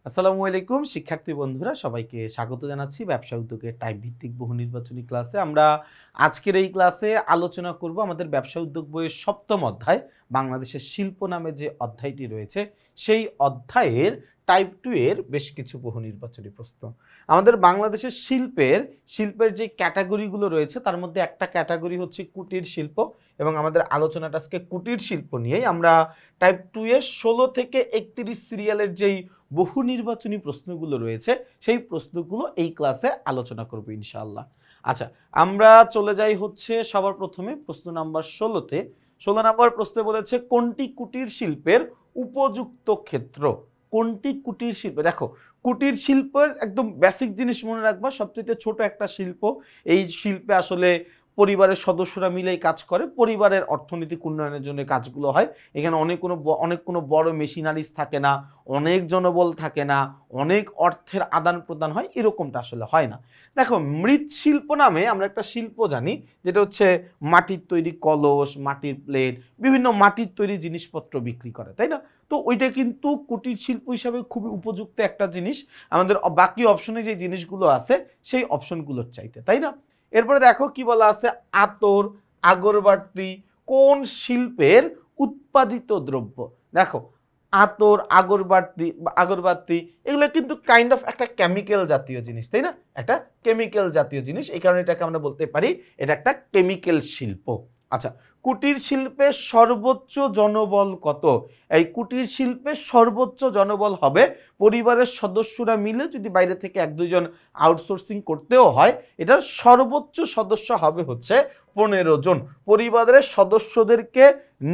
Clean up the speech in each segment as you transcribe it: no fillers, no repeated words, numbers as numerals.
আসসালামু আলাইকুম শিক্ষার্থী বন্ধুরা, সবাইকে স্বাগত জানাচ্ছি ব্যবসা উদ্যোগের টাইপ ভিত্তিক বহু নির্বাচনী ক্লাসে। আমরা আজকের এই ক্লাসে আলোচনা করব আমাদের ব্যবসা উদ্যোগ বইয়ের সপ্তম অধ্যায় বাংলাদেশের শিল্প নামে যে অধ্যায়টি রয়েছে সেই অধ্যায়ের টাইপ 2 এর বেশ কিছু বহু নির্বাচনী প্রশ্ন। আমাদের বাংলাদেশের শিল্পের যে ক্যাটাগরিগুলো রয়েছে তার মধ্যে একটা ক্যাটাগরি হচ্ছে কুটির শিল্প, এবং আমাদের আলোচনাটা আজকে কুটির শিল্প নিয়েই। আমরা টাইপ 2 এর 16 থেকে 31 সিরিয়ালের যেই বহু নির্বাচনী প্রশ্নগুলো রয়েছে সেই প্রশ্নগুলো এই ক্লাসে আলোচনা করব ইনশাআল্লাহ। আচ্ছা, আমরা চলে যাই হচ্ছে সবার প্রথমে প্রশ্ন নাম্বার 16তে। 16 নম্বর প্রশ্নে বলেছে কোনটি কুটির শিল্পের উপযুক্ত ক্ষেত্র। কোনটি কুটির শিল্প? দেখো, কুটির শিল্পের একদম বেসিক জিনিস মনে রাখবা, সবচেয়ে ছোট একটা শিল্প। এই শিল্পে আসলে পরিবারের সদস্যরা মিলেই কাজ করে, পরিবারের অর্থনৈতিক উন্নয়নের জন্য কাজগুলো হয়। এখানে অনেক কোনো বড় মেশিনারিজ থাকে না, অনেক জনবল থাকে না, অনেক অর্থের আদান প্রদান হয়, এরকমটা আসলে হয় না। দেখো, মৃৎশিল্প নামে আমরা একটা শিল্প জানি, যেটা হচ্ছে মাটির তৈরি কলস, মাটির প্লেট, বিভিন্ন মাটির তৈরি জিনিসপত্র বিক্রি করে, তাই না? তো ওইটা কিন্তু কুটির শিল্প হিসাবে খুবই উপযুক্ত একটা জিনিস আমাদের বাকি অপশনে যে জিনিসগুলো আছে সেই অপশনগুলোর চাইতে, তাই না? এরপরে দেখো কি বলা আছে, আতর, আগরবাতি কোন শিল্পের উৎপাদিত দ্রব্য। দেখো, আতর, আগরবাতি এগুলো কিন্তু কাইন্ড অফ একটা কেমিক্যাল জাতীয় জিনিস, তাই না? একটা কেমিক্যাল জাতীয় জিনিস, এই কারণে এটাকে আমরা বলতে পারি এটা একটা কেমিক্যাল শিল্প। আচ্ছা, কুটির শিল্পে সর্বোচ্চ জনবল কত? এই কুটির শিল্পে সর্বোচ্চ জনবল হবে, পরিবারের সদস্যরা মিলে যদি বাইরে থেকে 1-2 জন আউটসোর্সিং করতেও হয়, এটার সর্বোচ্চ সদস্য হবে হচ্ছে 15 জন। পরিবারের সদস্যদেরকে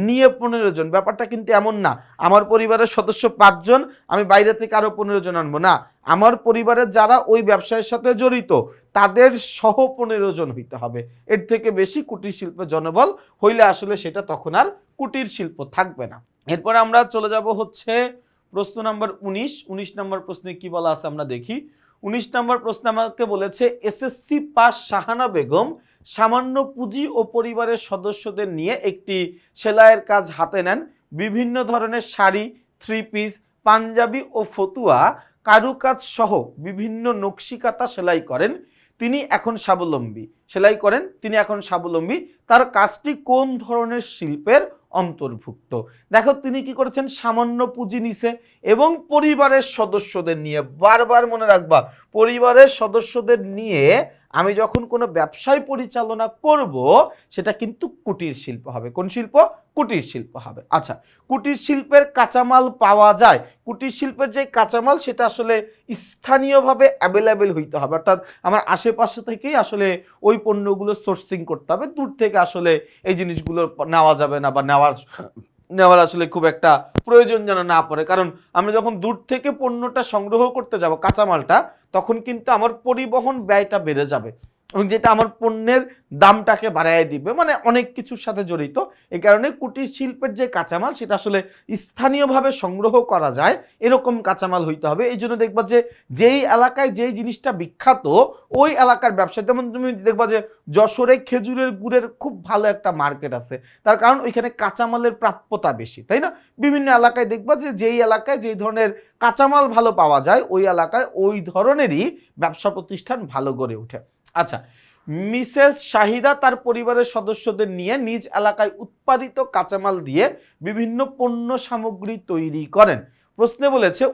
নিয়ে 15 জন। ব্যাপারটা কিন্তু এমন না আমার পরিবারের সদস্য 5 জন, আমি বাইরে থেকে আরো 15 জন আনবো না। আমার পরিবারের যারা ওই ব্যবসায়ের সাথে জড়িত তাদের সহ 15 জন হইতে হবে। এর থেকে বেশি কুটির শিল্পের জনবল হইলে আসলে সেটা তখন আর কুটির শিল্প থাকবে না। এরপরে আমরা চলে যাব হচ্ছে প্রশ্ন নাম্বার 19 নম্বর প্রশ্নে কি বলা আছে আমরা দেখি। 19 নম্বর প্রশ্ন আমাকে বলেছে এসএসসি পাস শাহানা বেগম সামান্য পুঁজি ও পরিবারের সদস্যদের নিয়ে একটি সেলাইয়ের কাজ হাতে নেন। বিভিন্ন ধরনের শাড়ি, 3 পিস, পাঞ্জাবি ও ফতুয়া কারুকাজ সহ বিভিন্ন নকশিকাঁথা সেলাই করেন। তিনি এখন স্বাবলম্বী। তার কাজটি কোন ধরনের শিল্পের অন্তর্ভুক্ত? দেখো, তিনি কি করেছেন, সামান্য পুঁজি নিছে এবং পরিবারের সদস্যদের নিয়ে, বারবার মনে রাখবা, পরিবারের সদস্যদের নিয়ে আমি যখন কোনো ব্যবসায় পরিচালনা করব সেটা কিন্তু কুটির শিল্প হবে। কোন শিল্প? কুটির শিল্প হবে। আচ্ছা, কুটির শিল্পের কাঁচামাল পাওয়া যায়। কুটির শিল্পের যে কাঁচামাল সেটা আসলে স্থানীয়ভাবে অ্যাভেলেবেল হইতে হবে, অর্থাৎ আমার আশেপাশে থেকেই আসলে ওই পণ্যগুলো সোর্সিং করতে হবে। দূর থেকে আসলে এই জিনিসগুলো নেওয়া যাবে না, বা নেওয়ার আসলে খুব একটা প্রয়োজন যেন না পড়ে। কারণ আমরা যখন দূর থেকে পণ্যটা সংগ্রহ করতে যাব, কাঁচামালটা, তখন কিন্তু আমার পরিবহন ব্যয়টা বেড়ে যাবে এবং যেটা আমার পণ্যের দামটাকে বাড়ায় দিবে, মানে অনেক কিছুর সাথে জড়িত। এই কারণে কুটির শিল্পের যে কাঁচামাল সেটা আসলে স্থানীয়ভাবে সংগ্রহ করা যায় এরকম কাঁচামাল হইতে হবে। এই জন্য দেখবা যে যেই এলাকায় যেই জিনিসটা বিখ্যাত ওই এলাকার ব্যবসা, যেমন তুমি দেখবা যে যশোরে খেজুরের গুড়ের খুব ভালো একটা মার্কেট আছে, তার কারণ ওইখানে কাঁচামালের প্রাপ্যতা বেশি, তাই না? বিভিন্ন এলাকায় দেখবা যে যেই এলাকায় যেই ধরনের কাঁচামাল ভালো পাওয়া যায় ওই এলাকায় ওই ধরনেরই ব্যবসা প্রতিষ্ঠান ভালো গড়ে ওঠে। আচ্ছা, মিসেস শাহিদা তার পরিবারের সদস্যদের নিয়ে নিজ এলাকায় উৎপাদিত কাঁচামাল দিয়ে বিভিন্ন পণ্য সামগ্রী তৈরি করেন। প্রশ্নে বলেছে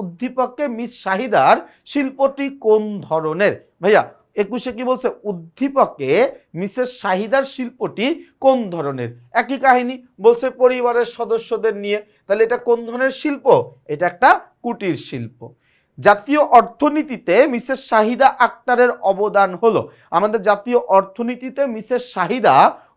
উদ্দীপকে মিস শাহিদার শিল্পটি কোন ধরনের। ভাইয়া 21-এ কি বলছে? উদ্দীপকে মিসেস শাহিদার শিল্পটি কোন ধরনের। একই কাহিনী বলছে পরিবারের সদস্যদের নিয়ে, তাহলে এটা কোন ধরনের শিল্প? এটা একটা কুটির শিল্প। জাতীয় অর্থনীতিতে মিসেস শাহিদা আক্তারের অবদান হলো। আমাদের জাতীয় অর্থনীতিতে মিসেস শাহিদা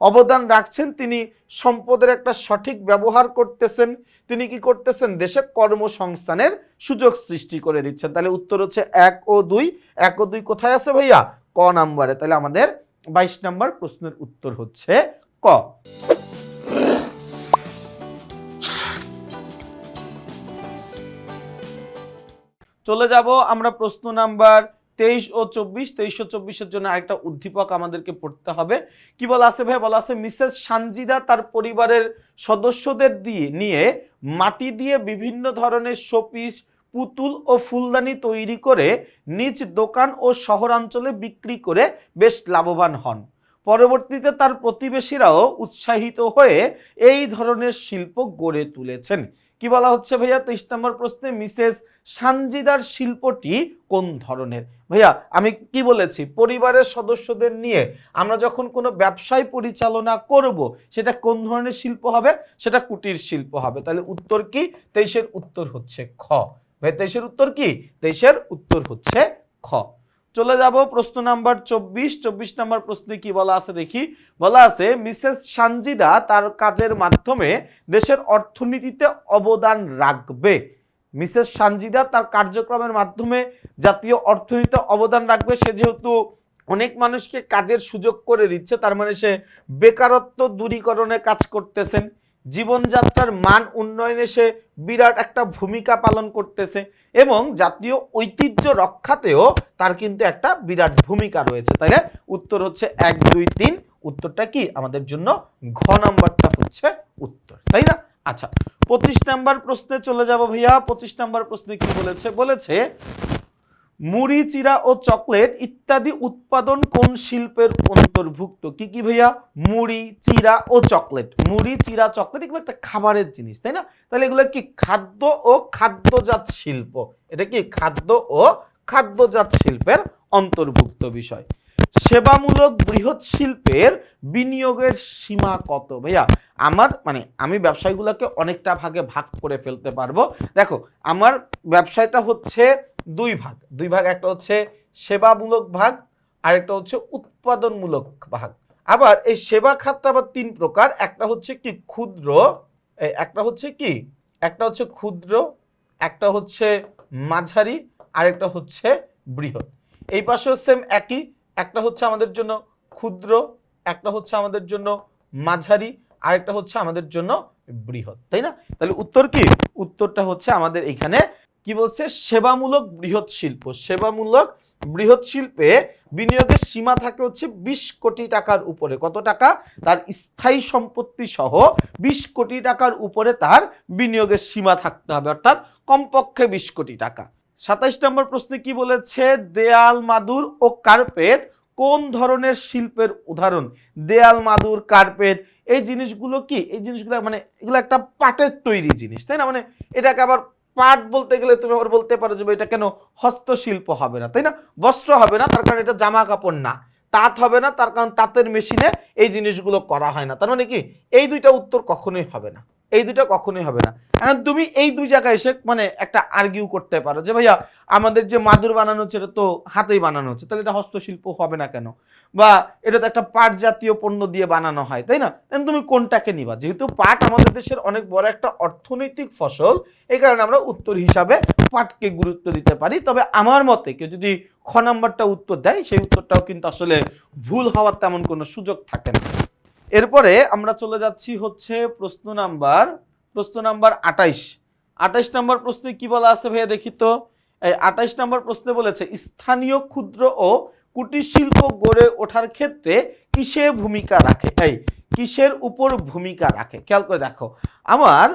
অবদান রাখছেন, তিনি সম্পদের একটা সঠিক ব্যবহার করতেছেন, তিনি কি করতেছেন, দেশে কর্মসংস্থানের সুযোগ সৃষ্টি করে দিচ্ছেন। তাহলে উত্তর হচ্ছে 1 ও 2। 1 ও 2 কোথায় আছে ভাইয়া? ক নাম্বারে। তাহলে আমাদের 22 নম্বর প্রশ্নের উত্তর হচ্ছে ক। চলে যাব আমরা প্রশ্ন নাম্বার 23 ও 24 জন্য আরেকটা উদ্দীপক আমাদেরকে পড়তে হবে। কি বলা আছে ভাই? বলা আছে মিসেস সানজিদা তার পরিবারের সদস্যদের নিয়ে মাটি দিয়ে বিভিন্ন ধরনের শোপিস, পুতুল ও ফুলদানি তৈরি করে নিজ দোকান ও শহরাঞ্চলে বিক্রি করে বেশ লাভবান হন। পরবর্তীতে তার প্রতিবেশীরাও উৎসাহিত হয়ে এই ধরনের শিল্প গড়ে তুলেছেন। কি বলা হচ্ছে ভাইয়া? 23 নম্বর প্রশ্নে মিসেস সানজিদার শিল্পটি কোন ধরনের? ভাইয়া আমি কি বলেছি, পরিবারের সদস্যদের নিয়ে আমরা যখন কোনো ব্যবসায় পরিচালনা করব সেটা কোন ধরনের শিল্প হবে? সেটা কুটির শিল্প হবে। তাহলে উত্তর কি? 23-এর উত্তর হচ্ছে খ। ভাই 23-এর উত্তর কি? 23-এর উত্তর হচ্ছে খ। চলে যাব প্রশ্ন নাম্বার 24 নাম্বার প্রশ্নে কি বলা আছে দেখি। বলা আছে মিসেস সানজিদা তার কাজের মাধ্যমে দেশের অর্থনীতিতে অবদান রাখবে। মিসেস সানজিদা তার কার্যক্রমের মাধ্যমে জাতীয় অর্থনীতিতে অবদান রাখবে। সে যেহেতু অনেক মানুষকে কাজের সুযোগ করে দিচ্ছে, তার মানে সে বেকারত্ব দূরীকরণে কাজ করতেছেন, জীবনযাত্রার মান উন্নয়নে সে বিরাট একটা ভূমিকা পালন করতেছে এবং জাতীয় ঐতিহ্য রক্ষাতেও তার কিন্তু একটা বিরাট ভূমিকা রয়েছে। তাইলে উত্তর হচ্ছে 1, 2, 3। উত্তরটা কি আমাদের জন্য? ঘ নাম্বারটা হচ্ছে উত্তর, তাই না? আচ্ছা 25 নাম্বার প্রশ্নে চলে যাব ভাইয়া। 25 নাম্বার প্রশ্নে কি বলেছে? বলেছে মুড়ি, চিরা ও চকলেট ইত্যাদি উৎপাদন কোন শিল্পের অন্তর্ভুক্ত? কি কি ভাইয়া? মুড়ি, চিরা ও চকলেট। মুড়ি, চিরা, চকলেট এগুলো একটা খাবারের জিনিস, তাই না? তাহলে এগুলো কি খাদ্য ও খাদ্যজাত শিল্প। এটা কি খাদ্য ও খাদ্যজাত শিল্পের অন্তর্ভুক্ত বিষয়। সেবামূলক বৃহৎ শিল্পের বিনিয়োগের সীমা কত? ভাইয়া আমার মানে আমি ব্যবসায়গুলোকে অনেকটা ভাগে ভাগ করে ফেলতে পারবো। দেখো আমার ব্যবসায়টা হচ্ছে দুই ভাগ। একটা হচ্ছে সেবামূলক ভাগ আর একটা হচ্ছে উৎপাদনমূলক ভাগ। আবার এই সেবা খাতটা আবার 3 প্রকার। একটা হচ্ছে কি ক্ষুদ্র, একটা হচ্ছে ক্ষুদ্র, একটা হচ্ছে মাঝারি আর একটা হচ্ছে বৃহৎ। এই পাশেও সেম একই, একটা হচ্ছে আমাদের জন্য ক্ষুদ্র, একটা হচ্ছে আমাদের জন্য মাঝারি আর একটা হচ্ছে আমাদের জন্য বৃহৎ, তাই না? তাহলে উত্তর কি? উত্তরটা হচ্ছে আমাদের এখানে কি বলছে? সেবামূলক বৃহৎ শিল্প। সেবামূলক বৃহৎ শিল্পে বিনিয়োগের সীমা থাকে হচ্ছে 20 কোটি টাকার উপরে। কত টাকা? তার স্থায়ী সম্পত্তি সহ 20 কোটি টাকার উপরে তার বিনিয়োগের সীমা থাকতে হবে, অর্থাৎ কমপক্ষে 20 কোটি টাকা। 27 নম্বর প্রশ্নে কি বলেছে? দেয়াল মাদুর ও কার্পেট কোন ধরনের শিল্পের উদাহরণ? দেয়াল মাদুর, কার্পেট এই জিনিসগুলো কি? এই জিনিসগুলো মানে এগুলো একটা পাটের তৈরি জিনিস, তাই না? মানে এটাকে আবার পাট বলতে গেলে তুমি আবার বলতে পারো যে এটা কেন হস্তশিল্প হবে না, তাই না? বস্ত্র হবে না তার কারণ এটা জামা কাপড় না, তাঁত হবে না তার কারণ তাঁতের মেশিনে এই জিনিসগুলো করা হয় না। তার মানে কি এই দুইটা উত্তর কখনোই হবে না, এই দুইটা কখনোই হবে না। এখন তুমি এই দুই জায়গায় এসে মানে একটা আর্গিউ করতে পারো যে ভাইয়া আমাদের যে মাদুর বানানো হচ্ছে এটা তো হাতেই বানানো হচ্ছে, তাহলে এটা হস্তশিল্প হবে না কেন? বা এটা তো একটা পাট জাতীয় পণ্য দিয়ে বানানো হয়, তাই না? তুমি কোনটাকে নিবা? যেহেতু পাট আমাদের দেশের অনেক বড় একটা অর্থনৈতিক ফসল, এই কারণে আমরা উত্তর হিসাবে পাটকে গুরুত্ব দিতে পারি। তবে আমার মতে কেউ যদি খ নাম্বারটা উত্তর দেয় সেই উত্তরটাও কিন্তু আসলে ভুল হওয়ার তেমন কোনো সুযোগ থাকে না। এরপরে আমরা চলে যাচ্ছি হচ্ছে প্রশ্ন নাম্বার 28 নম্বর প্রশ্নে কি বলা আছে ভাইয়া দেখি তো। এই 28 নম্বর প্রশ্নে বলেছে স্থানীয় ক্ষুদ্র ও কুটির শিল্প গড়ে ওঠার ক্ষেত্রে কিসের ভূমিকা রাখে? এই কিসের উপর ভূমিকা রাখে? খেয়াল করে দেখো, আমার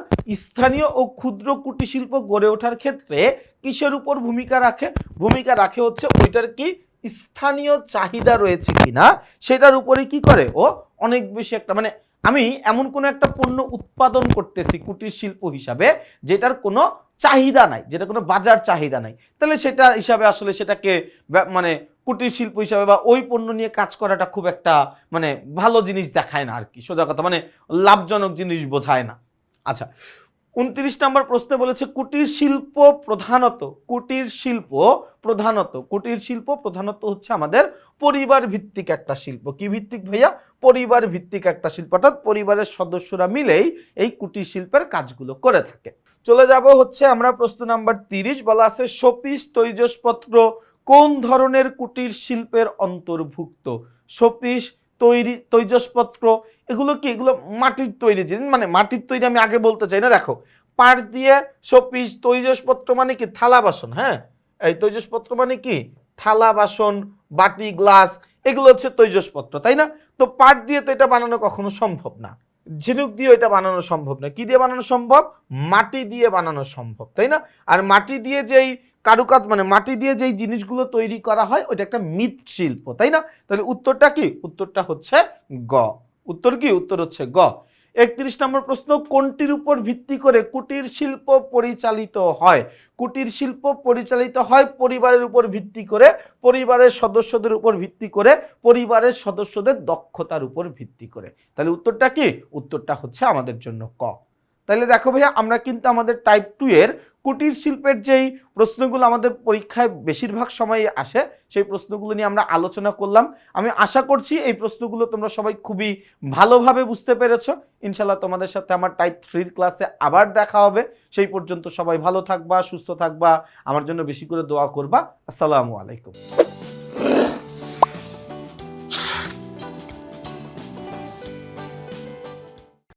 স্থানীয় ও ক্ষুদ্র কুটির শিল্প গড়ে ওঠার ক্ষেত্রে কিসের উপর ভূমিকা রাখে? ভূমিকা রাখে হচ্ছে ওইটার কি স্থানীয় চাহিদা রয়েছে কিনা সেটার উপরে কি করে ও অনেক বেশি একটা মানে আমি এমন কোনো একটা পণ্য উৎপাদন করতেছি কুটির শিল্প হিসাবে যেটার কোনো চাহিদা নাই, যেটা কোনো বাজার চাহিদা নাই, তাহলে সেটা হিসাবে আসলে সেটাকে মানে কুটির শিল্প হিসাবে বা ওই পণ্য নিয়ে কাজ করাটা খুব একটা মানে ভালো জিনিস দেখায় না আর কি, সোজা কথা মানে লাভজনক জিনিস বোঝায় না। আচ্ছা 29 নম্বর প্রশ্নে বলেছে কুটির শিল্প প্রধানত হচ্ছে আমাদের পরিবার ভিত্তিক একটা শিল্প। কি ভিত্তিক ভাইয়া? পরিবার ভিত্তিক একটা শিল্প, অর্থাৎ পরিবারের সদস্যরা মিলেই এই কুটির শিল্পের কাজগুলো করে থাকে। চলে যাব হচ্ছে আমরা প্রশ্ন নাম্বার 30। বলা আছে শোপিস তৈজসপত্র কোন ধরনের কুটির শিল্পের অন্তর্ভুক্ত? শোপিস তৈজসপত্র এগুলো কি? এগুলো মাটির তৈরি জিনিস, মানে মাটির তৈরি আমি আগে বলতে চাই না। দেখো পাট দিয়ে শোপিস তৈজসপত্র মানে কি থালা বাসন, হ্যাঁ এই তৈজসপত্র মানে কি থালা বাসন, বাটি, গ্লাস, এগুলো হচ্ছে তৈজসপত্র, তাই না? তো পাট দিয়ে তো এটা বানানো কখনো সম্ভব না, ঝিনুক দিয়ে এটা বানানো সম্ভব না। কি দিয়ে বানানো সম্ভব? মাটি দিয়ে বানানো সম্ভব, তাই না? আর মাটি দিয়ে যেই কারুকাজ, মানে মাটি দিয়ে যেই জিনিসগুলো তৈরি করা হয় ওটা একটা মৃৎশিল্প, তাই না? তাহলে উত্তরটা কি? উত্তরটা হচ্ছে গ। উত্তর কি? উত্তর হচ্ছে গ। 31 নম্বর প্রশ্ন, কোনটির উপর ভিত্তি করে কুটির শিল্প পরিচালিত হয়? কুটির শিল্প পরিচালিত হয় পরিবারের উপর ভিত্তি করে, পরিবারের সদস্যদের উপর ভিত্তি করে, পরিবারের সদস্যদের দক্ষতার উপর ভিত্তি করে। তাহলে উত্তরটা কি? উত্তরটা হচ্ছে আমাদের জন্য ক। তাহলে দেখো ভাইয়া, আমরা কিন্তু আমাদের টাইপ 2 এর কুটির শিল্পের যেই প্রশ্নগুলো আমাদের পরীক্ষায় বেশিরভাগ সময় আসে সেই প্রশ্নগুলো নিয়ে আমরা আলোচনা করলাম। আমি আশা করছি এই প্রশ্নগুলো তোমরা সবাই খুবই ভালোভাবে বুঝতে পেরেছো। ইনশাল্লাহ তোমাদের সাথে আমার টাইপ 3 ক্লাসে আবার দেখা হবে। সেই পর্যন্ত সবাই ভালো থাকবা, সুস্থ থাকবা, আমার জন্য বেশি করে দোয়া করবা। আসসালামু আলাইকুম।